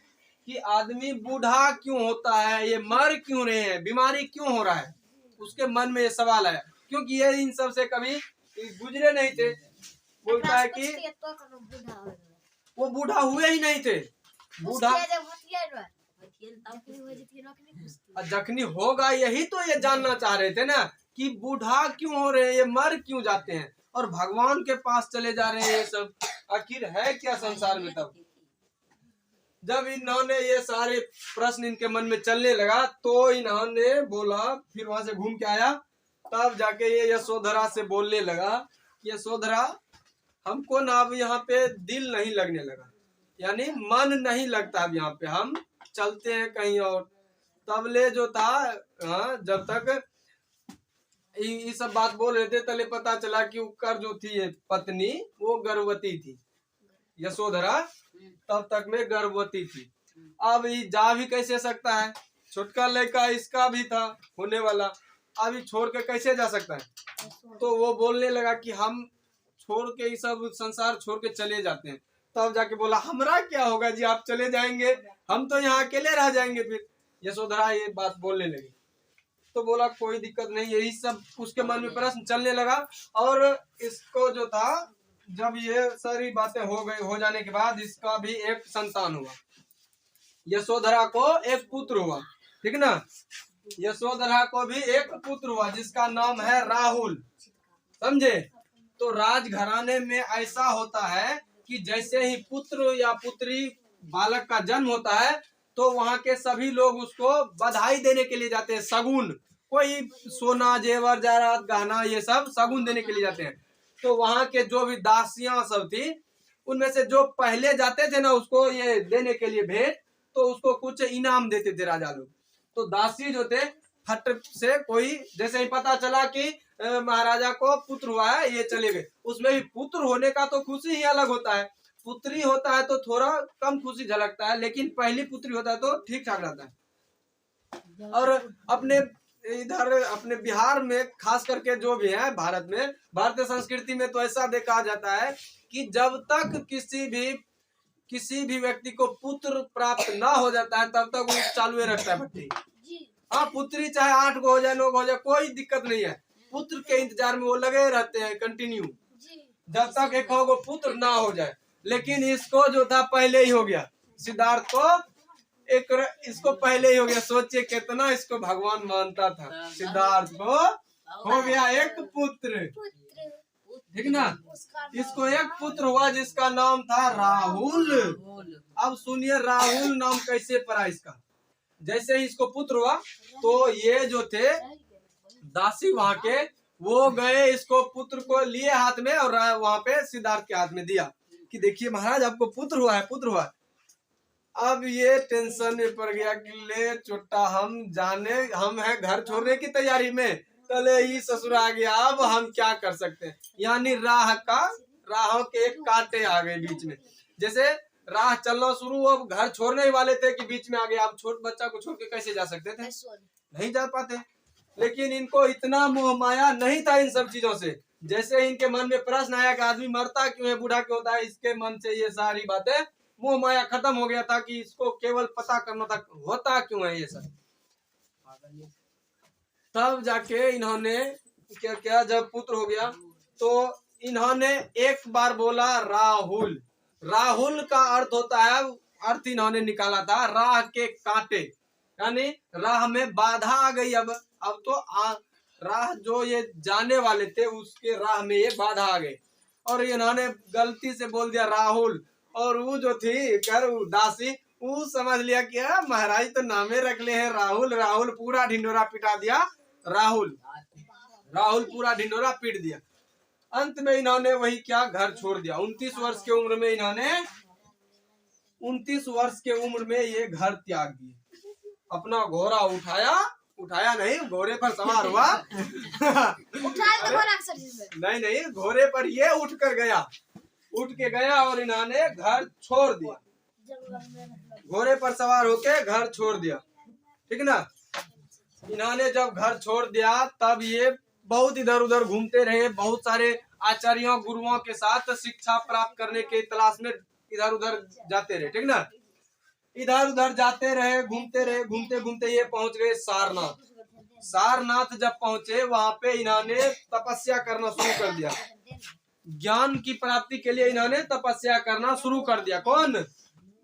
कि आदमी बूढ़ा क्यों होता है, ये मर क्यों रहे हैं, बीमारी क्यों हो रहा है। उसके मन में ये सवाल आया, क्योंकि ये इन सब से कभी गुजरे नहीं थे। बोलता है कि वो बूढ़ा हुए ही नहीं थे, बूढ़ा जखनी होगा, यही तो ये जानना चाह रहे थे ना कि बूढ़ा क्यों हो रहे हैं, ये मर क्यों जाते हैं और भगवान के पास चले जा रहे हैं, ये सब आखिर है क्या संसार में। तब जब इन्होंने ये सारे प्रश्न इनके मन में चलने लगा तो इन्होंने बोला, फिर वहां से घूम के आया, तब जाके ये यशोधरा से बोलने लगा कि यशोधरा हमको ना अब यहाँ पे दिल नहीं लगने लगा, यानी मन नहीं लगता अब यहाँ पे, हम चलते हैं कहीं और। तबले जो था, हाँ, जब तक ये सब बात बोल रहे थे तले पता चला कि उकर जो थी पत्नी वो गर्भवती थी, यशोधरा तब तक में गर्भवती थी। अब ये जा भी कैसे सकता है, छोटका लड़का इसका भी था होने वाला, अब ये छोड़ के कैसे जा सकता है। तो वो बोलने लगा कि हम छोड़ के ये सब संसार छोड़ के चले जाते हैं। तब जाके बोला हमरा क्या होगा जी, आप चले जाएंगे, हम तो यहाँ अकेले रह जाएंगे। फिर यशोधरा ये बात बोलने लगी तो बोला कोई दिक्कत नहीं, यही सब उसके मन में प्रश्न चलने लगा। और इसको जो था, जब ये सारी बातें हो गई, हो जाने के बाद इसका भी एक संतान हुआ, यशोधरा को एक पुत्र हुआ, ठीक ना। यशोधरा को भी एक पुत्र हुआ जिसका नाम है राहुल, समझे। तो राजघराने में ऐसा होता है कि जैसे ही पुत्र या पुत्री बालक का जन्म होता है तो वहाँ के सभी लोग उसको बधाई देने के लिए जाते हैं, शगुन, कोई सोना जेवर जायरात गहना ये सब शगुन देने के लिए जाते हैं। तो वहाँ के जो भी दासियां सब थी उनमें से जो पहले जाते थे ना उसको ये देने के लिए भेंट, तो उसको कुछ इनाम देते थे राजा लोग। तो दासी जो थे फट से कोई जैसे ही पता चला कि महाराजा को पुत्र हुआ है, ये चले गए। उसमें भी पुत्र होने का तो खुशी ही अलग होता है, पुत्री होता है तो थोड़ा कम खुशी झलकता है, लेकिन पहली पुत्री होता है तो ठीक ठाक रहता है। और अपने इधर अपने बिहार में खास करके जो भी है भारत में, भारतीय संस्कृति में तो ऐसा देखा जाता है कि जब तक किसी भी व्यक्ति को पुत्र प्राप्त ना हो जाता है तब तक वो चालू रखता है भट्टी। हाँ, पुत्री चाहे 8 को हो जाए 9 को हो जाए कोई दिक्कत नहीं है, पुत्र के इंतजार में वो लगे रहते हैं कंटिन्यू, जब तक एक को पुत्र ना हो जाए। लेकिन इसको जो था पहले ही हो गया, सिद्धार्थ को इसको पहले ही हो गया। सोचिए कितना इसको भगवान मानता था। सिद्धार्थ को हो गया एक पुत्र, ठीक ना। इसको एक पुत्र हुआ जिसका नाम था राहुल। अब सुनिए राहुल नाम कैसे पड़ा इसका। जैसे ही इसको पुत्र हुआ तो ये जो थे दासी वहां के, वो गए इसको पुत्र को लिए हाथ में और वहां पे सिद्धार्थ के हाथ में दिया कि देखिए महाराज आपको पुत्र हुआ है, पुत्र हुआ है। अब ये टेंशन में पड़ गया कि ले चोटा, हम हैं घर छोड़ने की तैयारी में, तले ही ससुर आ गया, अब हम क्या कर सकते हैं। यानी राहों के एक कांटे आ गए बीच में। जैसे राह चलना शुरू, अब घर छोड़ने ही वाले थे कि बीच में आ गया। अब छोट बच्चा को छोड़ के कैसे जा सकते थे, नहीं जा पाते। लेकिन इनको इतना मोह माया नहीं था इन सब चीजों से। जैसे इनके मन में प्रश्न आया कि आदमी मरता क्यों है, बूढ़ा क्यों होता है, इसके मन से ये सारी बातें मोह माया खत्म हो गया था कि इसको केवल पता करना था होता क्यों है ये सब। तब जाके इन्होंने क्या किया, जब पुत्र हो गया तो इन्होंने एक बार बोला राहुल। राहुल का अर्थ होता है, अर्थ इन्होंने निकाला था राह के कांटे, यानी राह में बाधा आ गई। अब तो राह जो ये जाने वाले थे उसके राह में ये बाधा आ गई और इन्होंने गलती से बोल दिया राहुल। और वो जो थी दासी, वो समझ लिया कि महाराज तो नामे रख ले हैं राहुल। राहुल पूरा ढिंडोरा पिटा दिया, राहुल पूरा ढिंडोरा पीट दिया। अंत में इन्होंने वही क्या, घर छोड़ दिया। 29 वर्ष की उम्र में इन्होंने 29 वर्ष के उम्र में ये घर त्याग दिए। अपना घोड़ा उठाया नहीं, घोड़े पर सवार हुआ नहीं, घोड़े पर ये उठ के गया और इन्होंने घर छोड़ दिया, घोड़े पर सवार होके घर छोड़ दिया, ठीक ना। इन्होंने जब घर छोड़ दिया तब ये बहुत इधर उधर घूमते रहे, बहुत सारे आचार्यों गुरुओं के साथ शिक्षा प्राप्त करने के तलाश में इधर उधर जाते रहे, ठीक ना। इधर उधर जाते रहे, घूमते घूमते ये पहुंच गए सारनाथ। जब पहुंचे वहां पे इन्होंने तपस्या करना शुरू कर दिया, ज्ञान की प्राप्ति के लिए इन्होंने तपस्या करना शुरू कर दिया। कौन?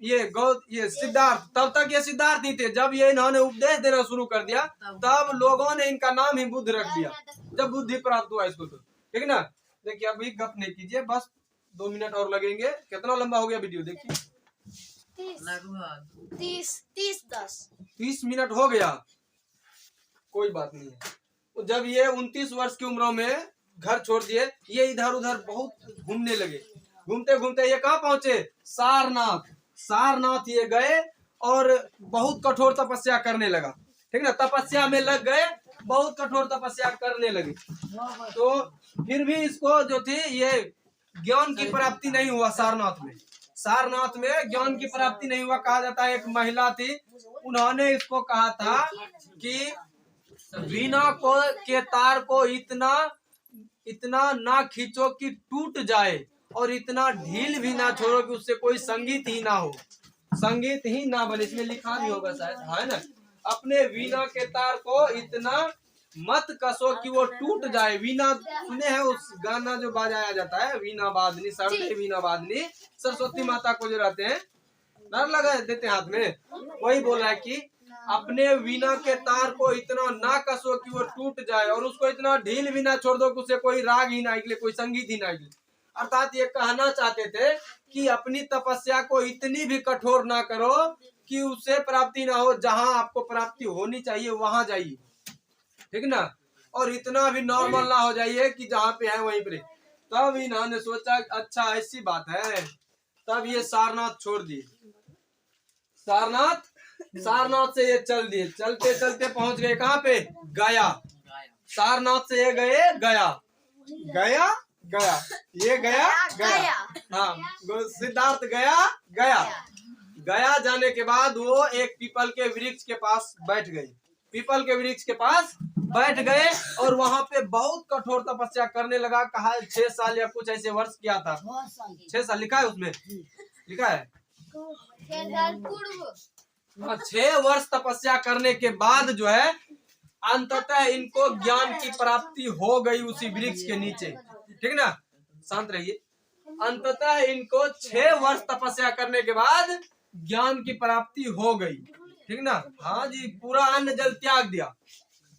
ये सिद्धार्थ। तब तक ये सिद्धार्थ ही थे। जब ये इन्होंने उपदेश देना शुरू कर दिया तब लोगों ने इनका नाम ही बुद्ध रख दिया। जब बुद्धि प्राप्त हुआ इसको तो, ठीक है ना। देखिए अभी गप नहीं कीजिए, बस 2 मिनट और लगेंगे। कितना लंबा हो गया वीडियो देखिए, 30 मिनट हो गया। कोई बात नहीं है। जब ये 29 वर्ष की उम्र में घर छोड़ दिए, ये इधर उधर बहुत घूमने लगे। घूमते घूमते ये कहाँ पहुंचे? सारनाथ। सारनाथ ये गए और बहुत कठोर तपस्या करने लगा, ठीक ना। तपस्या में लग गए, बहुत कठोर तपस्या करने लगे। तो फिर भी इसको जो थी ये ज्ञान की प्राप्ति नहीं हुआ। सारनाथ में, सारनाथ में ज्ञान की प्राप्ति नहीं हुआ। कहा जाता है एक महिला थी, उन्होंने इसको कहा था कि वीणा को के तार को इतना इतना ना खींचो कि टूट जाए, और इतना ढील भी ना छोड़ो कि उससे कोई संगीत ही ना हो, संगीत ही ना बने। इसमें लिखा भी होगा शायद, है ना। अपने वीणा के तार को इतना मत कसो कि वो टूट जाए। वीणा सुने हैं उस गाना जो बजाया जाता है, वीणा वादनी सरते वीणा वादनी, सरस्वती माता को जो रहते हैं डर लगा देते हाथ में, वही बोल रहा है कि अपने वीणा के तार को इतना ना कसो कि वो टूट जाए, और उसको इतना ढील भी ना छोड़ दो कि उससे कोई राग ही ना निकले, कोई संगीत ही ना निकले। अर्थात ये कहना चाहते थे कि अपनी तपस्या को इतनी भी कठोर ना करो कि उससे प्राप्ति ना हो। जहां आपको प्राप्ति होनी चाहिए वहां जाइए, ठीक ना। और इतना भी नॉर्मल ना हो जाइए कि जहाँ पे है वहीं पे। तब इन्होंने सोचा अच्छा ऐसी बात है, तब ये सारनाथ छोड़ दिए। सारनाथ से ये चल दिए, चलते चलते पहुंच गए कहाँ पे? गया। सारनाथ से ये गए गया, गया गया, ये गया गया, हाँ सिद्धार्थ गया गया। गया जाने के बाद वो एक पीपल के वृक्ष के पास बैठ गए। पीपल के वृक्ष के पास बैठ गए और वहां पे बहुत कठोर तपस्या करने लगा। कहा 6 साल या कुछ ऐसे वर्ष किया था। 6 साल लिखा है उसमें, लिखा है 6 वर्ष तपस्या करने के बाद जो है अंततः इनको ज्ञान की प्राप्ति हो गई उसी वृक्ष के नीचे, ठीक ना। शांत रहिए। अंततः इनको 6 वर्ष तपस्या करने के बाद ज्ञान की प्राप्ति हो गई, ठीक ना। हाँ जी, पूरा अन्न जल त्याग दिया।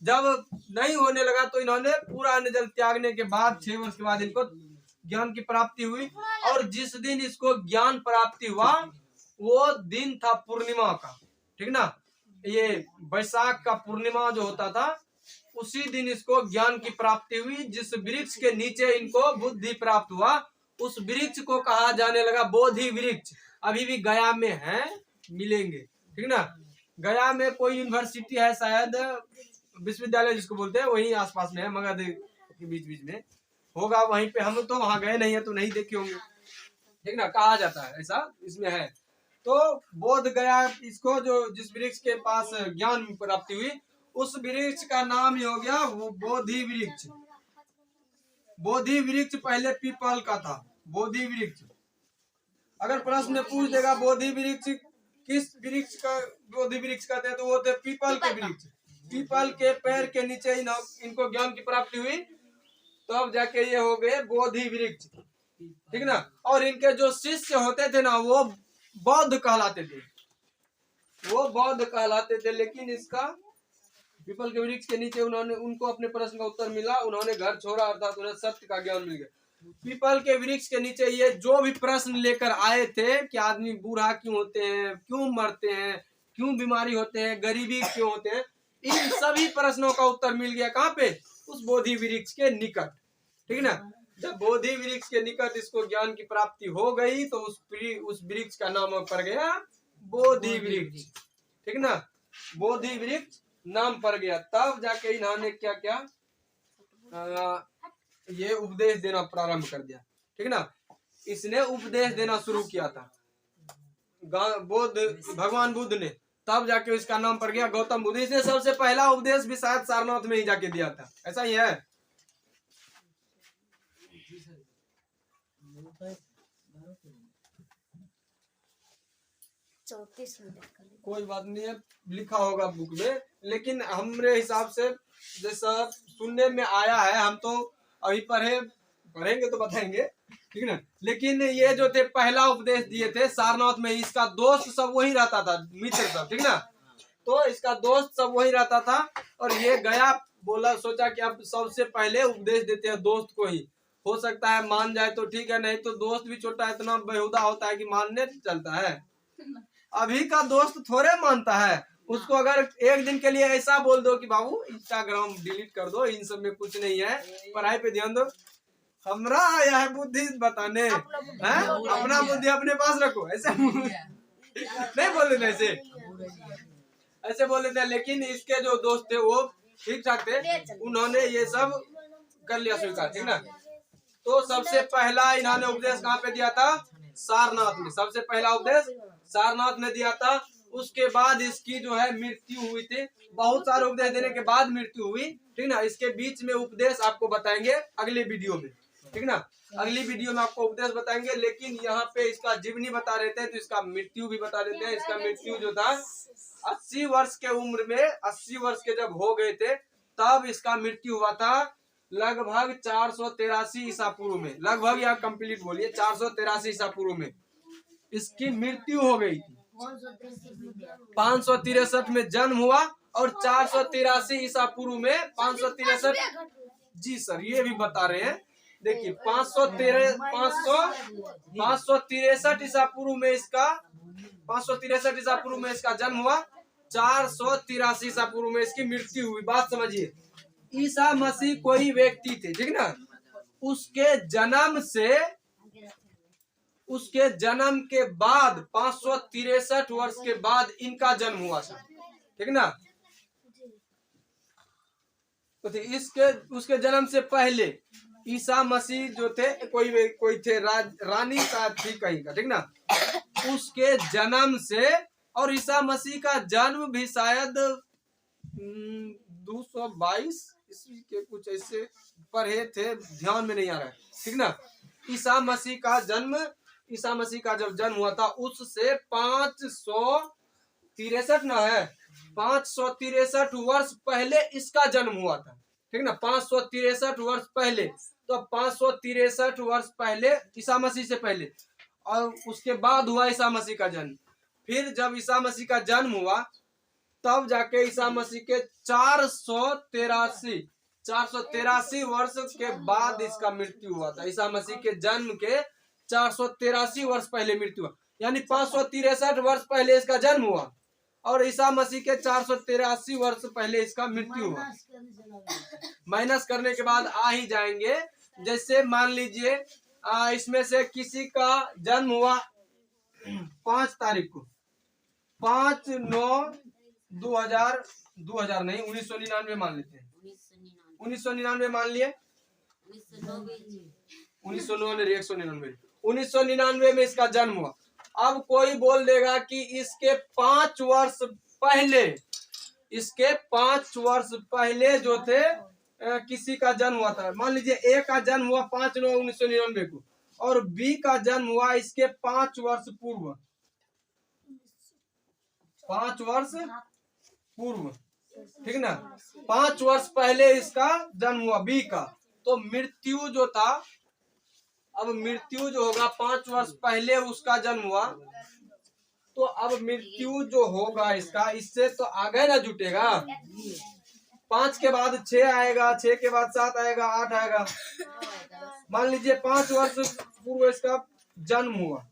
जब नहीं होने लगा तो इन्होंने पूरा अन्न जल त्यागने के बाद 6 वर्ष के बाद इनको ज्ञान की प्राप्ति हुई। और जिस दिन इसको ज्ञान प्राप्ति हुआ वो दिन था पूर्णिमा का, ठीक ना। ये बैसाख का पूर्णिमा जो होता था उसी दिन इसको ज्ञान की प्राप्ति हुई। जिस वृक्ष के नीचे इनको बुद्धि प्राप्त हुआ उस वृक्ष को कहा जाने लगा बोधि वृक्ष। अभी भी गया में है, मिलेंगे, ठीक ना। गया में कोई यूनिवर्सिटी है शायद, विश्वविद्यालय जिसको बोलते हैं, वहीं आसपास में है, मगध के बीच बीच में होगा। वहीं पे हम तो वहां गए नहीं है तो नहीं देखे होंगे, ठीक ना। कहा जाता है ऐसा इसमें है। तो बोध गया इसको, जो जिस वृक्ष के पास ज्ञान प्राप्ति हुई उस वृक्ष का नाम ही हो गया वो बोधि वृक्ष। बोधि वृक्ष पहले पीपल का था, बोधि वृक्ष। अगर प्रश्न पूछ देगा बोधि वृक्ष किस वृक्ष का बोधि वृक्ष कहते हैं, तो वो थे पीपल के वृक्ष। पीपल के पेड़ के नीचे इनको ज्ञान की प्राप्ति हुई, तब जाके ये हो गए बोधि वृक्ष, ठीक ना। और इनके जो शिष्य होते थे ना वो बौद्ध कहलाते थे, वो बौद्ध कहलाते थे। लेकिन इसका पीपल के वृक्ष के नीचे उनको अपने प्रश्न का उत्तर मिला, उन्होंने घर छोड़ा, अर्थात उन्हें सत्य का ज्ञान मिल गया। पीपल के वृक्ष के नीचे ये जो भी प्रश्न लेकर आए थे कि आदमी बूढ़ा क्यों होते हैं, क्यों मरते हैं, क्यों बीमारी होते हैं, गरीबी क्यों होते हैं, इन सभी प्रश्नों का उत्तर मिल गया। कहाँ पे? उस बोधि वृक्ष के निकट, ठीक ना। जब बोधि वृक्ष के निकट इसको ज्ञान की प्राप्ति हो गई तो उस वृक्ष का नाम पड़ गया बोधि वृक्ष, ठीक ना। बोधि वृक्ष नाम पड़ गया। तब जाके इन्होंने क्या क्या ये उपदेश देना प्रारंभ कर दिया, ठीक ना। इसने उपदेश देना शुरू किया था भगवान बुद्ध ने, तब जाके इसका नाम पड़ गया गौतम बुद्ध। इसने सबसे पहला उपदेश भी शायद सारनाथ में ही जाके दिया था, ऐसा ही है। कोई बात नहीं है, लिखा होगा बुक में, लेकिन हमारे हिसाब से जैसा सुनने में आया है, हम तो अभी पढ़ेंगे तो बताएंगे, ठीक ना। लेकिन ये जो थे पहला उपदेश दिए थे सारनाथ में, इसका दोस्त सब वही रहता था, मित्र सब, ठीक ना। तो इसका दोस्त सब वही रहता था और ये गया बोला, सोचा कि अब सबसे पहले उपदेश देते हैं दोस्त को ही, हो सकता है मान जाए तो ठीक है, नहीं तो दोस्त भी छोटा इतना बेहुदा होता है कि मानने चलता है। अभी का दोस्त थोड़े मानता है। उसको अगर एक दिन के लिए ऐसा बोल दो कि बाबू इंस्टाग्राम डिलीट कर दो, इन सब में कुछ नहीं है, पढ़ाई पे ध्यान दो, हमरा आया है बुद्धि बताने, है अपना बुद्धि अपने पास रखो, ऐसे नहीं बोल देते, ऐसे बोल देते। लेकिन इसके जो दोस्त थे वो ठीक ठाक थे, उन्होंने ये सब कर लिया स्वीकार, ठीक ना। तो सबसे पहला इन्होंने उपदेश कहाँ पे दिया था? सारनाथ में। सबसे पहला उपदेश सारनाथ में दिया था। उसके बाद इसकी जो है मृत्यु हुई थी। बहुत सारे उपदेश देने के बाद मृत्यु हुई, ठीक ना। इसके बीच में उपदेश आपको बताएंगे अगले वीडियो में, ठीक ना। अगली वीडियो में आपको उपदेश बताएंगे, लेकिन यहाँ पे इसका जीवनी बता रहे थे तो इसका मृत्यु भी बता देते हैं। इसका मृत्यु जो था 80 वर्ष के उम्र में, 80 वर्ष के जब हो गए थे तब इसका मृत्यु हुआ था, लगभग 483 ईसा पूर्व में। लगभग या कंप्लीट बोलिए 483 ईसा पूर्व में इसकी मृत्यु हो गई थी। 563 में जन्म हुआ और 483 ईसा पूर्व में 563, जी सर ये भी बता रहे हैं। देखिए 563 ईसा पूर्व में इसका 563 ईसा पूर्व में इसका जन्म हुआ, 483 ईसा पूर्व में इसकी मृत्यु हुई। बात समझिए, ईसा मसीह कोई व्यक्ति थे, ठीक ना। उसके जन्म के बाद 563 वर्ष के बाद इनका जन्म हुआ था, ठीक ना। तो उसके जन्म से पहले ईसा मसीह जो थे कोई थे रानी का थी कहीं का, ठीक ना। उसके जन्म से, और ईसा मसीह का जन्म भी शायद 222 ईस्वी के कुछ ऐसे पढ़े थे, ध्यान में नहीं आ रहा है, ठीक ना। ईसा मसीह का जब जन्म हुआ था उससे 563 वर्ष पहले इसका जन्म हुआ था, ठीक ना। 563 वर्ष पहले, तो 563 वर्ष पहले ईसा मसीह से पहले, और उसके बाद हुआ ईसा मसीह का जन्म। फिर जब ईसा मसीह का जन्म हुआ तब जाके ईसा मसीह के 483 वर्ष के बाद इसका मृत्यु हुआ था। ईसा मसीह के जन्म के 483 वर्ष पहले मृत्यु हुआ, यानी 563 वर्ष पहले इसका जन्म हुआ और ईसा मसीह के 483 वर्ष पहले इसका मृत्यु हुआ। माइनस करने के बाद आ ही जाएंगे। जैसे मान लीजिए इसमें से किसी का जन्म हुआ 5 तारीख को, 5/9/2000 नहीं 1999 मान लेते हैं, 1999 मान लिए, 1999 में इसका जन्म हुआ। अब कोई बोल देगा कि इसके 5 वर्ष पहले जो थे किसी का जन्म हुआ था। मान लीजिए ए का जन्म हुआ 5/9/1999 को और बी का जन्म हुआ इसके 5 वर्ष पूर्व, 5 वर्ष पूर्व, ठीक ना। 5 वर्ष पहले इसका जन्म हुआ बी का, तो मृत्यु जो था, अब मृत्यु जो होगा 5 वर्ष पहले उसका जन्म हुआ, तो अब मृत्यु जो होगा इसका, इससे तो आगे ना जुटेगा। 5 के बाद 6 आएगा, 6 के बाद 7 आएगा, 8 आएगा। मान लीजिए 5 वर्ष पूर्व इसका जन्म हुआ,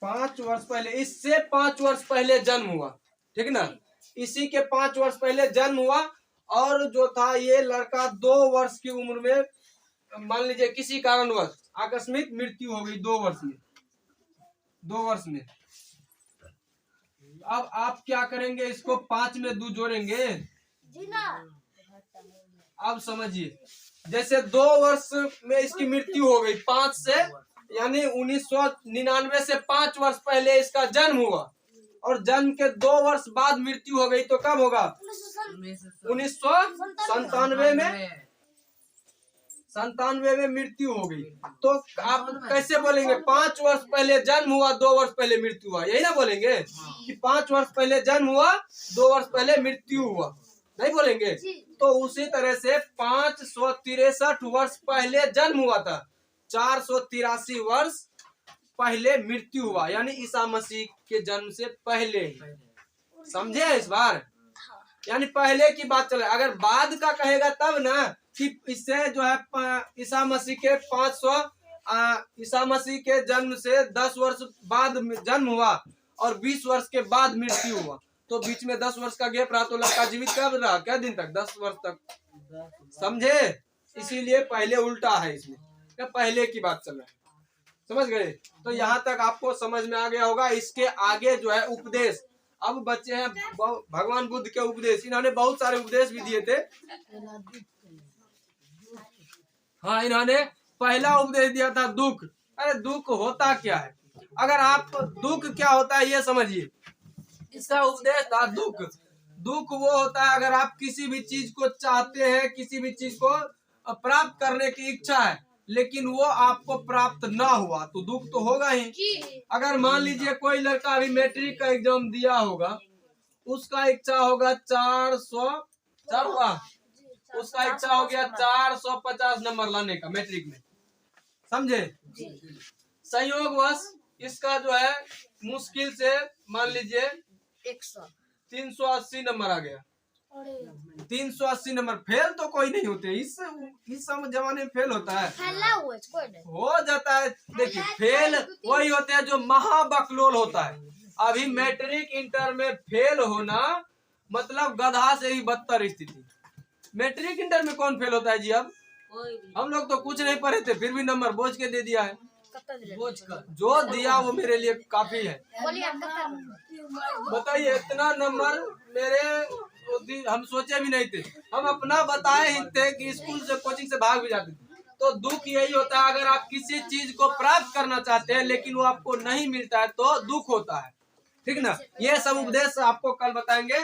5 वर्ष पहले, इससे 5 वर्ष पहले जन्म हुआ, ठीक ना। इसी के 5 वर्ष पहले जन्म हुआ और जो था ये लड़का 2 वर्ष की उम्र में, मान लीजिए किसी कारणवश आकस्मिक मृत्यु हो गई 2 वर्ष में। अब आप क्या करेंगे, इसको 5 में 2 जोड़ेंगे जी ना। अब समझिए, जैसे 2 वर्ष में इसकी मृत्यु हो गई 5 से, यानी 1999 से 5 वर्ष पहले इसका जन्म हुआ और जन्म के 2 वर्ष बाद मृत्यु हो गई, तो कब होगा? 1997 में मृत्यु हो गई। तो आप कैसे बोलेंगे 5 वर्ष पहले जन्म हुआ 2 वर्ष पहले मृत्यु हुआ, यही ना बोलेंगे कि 5 वर्ष पहले जन्म हुआ 2 वर्ष पहले मृत्यु हुआ, नहीं बोलेंगे? तो उसी तरह से 563 वर्ष पहले जन्म हुआ था, 483 वर्ष पहले मृत्यु हुआ, यानी ईसा मसीह के जन्म से पहले। समझे इस बार? यानी पहले की बात चले, अगर बाद का कहेगा तब ना कि इससे जो है ईसा मसीह के 500 ईसा मसीह के जन्म से 10 वर्ष बाद जन्म हुआ और 20 वर्ष के बाद मृत्यु हुआ, तो बीच में 10 वर्ष का गैप रहा, तो लड़का जीवित कब रहा, क्या दिन तक, 10 वर्ष तक। समझे? इसीलिए पहले उल्टा है इसमें, क्या पहले की बात चल रहा है, समझ गए? तो यहाँ तक आपको समझ में आ गया होगा। इसके आगे जो है उपदेश, अब बच्चे हैं भगवान बुद्ध के उपदेश। इन्होंने बहुत सारे उपदेश भी दिए थे। हाँ, इन्होंने पहला उपदेश दिया था दुख। अरे दुख होता क्या है? अगर आप दुख क्या होता है ये समझिए। इसका उपदेश था दुख। दुख वो होता है अगर आप किसी भी चीज को चाहते हैं, किसी भी चीज को प्राप्त करने की इच्छा है, लेकिन वो आपको प्राप्त ना हुआ, तो दुख तो होगा ही। अगर मान लीजिए कोई लड़का अभी मैट्रिक का एग्जाम दिया होगा, उसका इच्छा होगा 400 उसका इच्छा हो गया 450 नंबर लाने का मैट्रिक में, समझे? संयोगवश इसका जो है मुश्किल से मान लीजिए 380 नंबर आ गया। 380 नंबर फेल तो कोई नहीं होते इस जमाने में। फेल होता है, हो जाता है। देखिए फेल वही होते हैं जो महाबकलोल होता है। अभी मैट्रिक इंटर में फेल होना मतलब गधा से ही बदतर स्थिति। मैट्रिक इंटर में कौन फेल होता है जी? अब हम लोग तो कुछ नहीं पढ़े थे, फिर भी नंबर बोझ के दे दिया है। जो दिया वो मेरे लिए काफी है। बताइए, इतना नंबर मेरे हम सोचे भी नहीं थे। हम अपना बताए ही थे कि स्कूल से कोचिंग से भाग भी जाते थे। तो दुख यही होता है, अगर आप किसी चीज को प्राप्त करना चाहते हैं लेकिन वो आपको नहीं मिलता है तो दुख होता है, ठीक ना? ये सब उपदेश आपको कल बताएंगे।